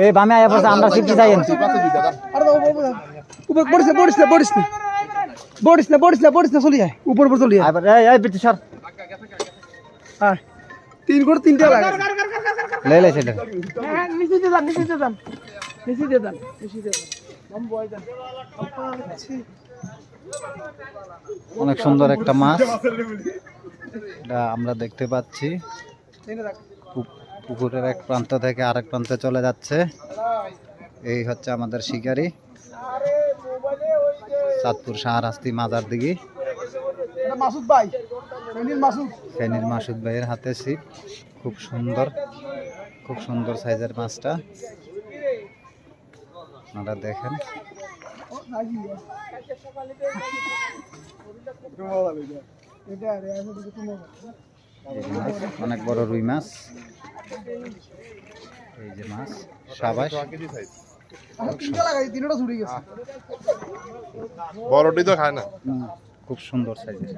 এই বামে আয়া পড়ছে আমরা সিটি যাইন উপর পড়িস না চলি যায় উপর চলি যায় এই বিটি সর হ্যাঁ 3 করে 3টা লাগে লে লে ছেলে নিচে যান हम বয় যান অনেক সুন্দর একটা মাছ এটা আমরা দেখতে পাচ্ছি পুকুরের এক প্রান্ত থেকে আরেক প্রান্তে চলে যাচ্ছে এই হচ্ছে আমাদের শিকারি চাঁদপুর শাহরাস্তি মাজার দিঘি মাসুদ ভাই ফেনীর মাসুদ ভাইয়ের হাতে ছিপ খুব সুন্দর সাইজের মাছটা আপনারা দেখেন অনেক বড় রুই মাছ এই যে মাছ সাবাস বড়টি তো খায় না খুব সুন্দর সাইজের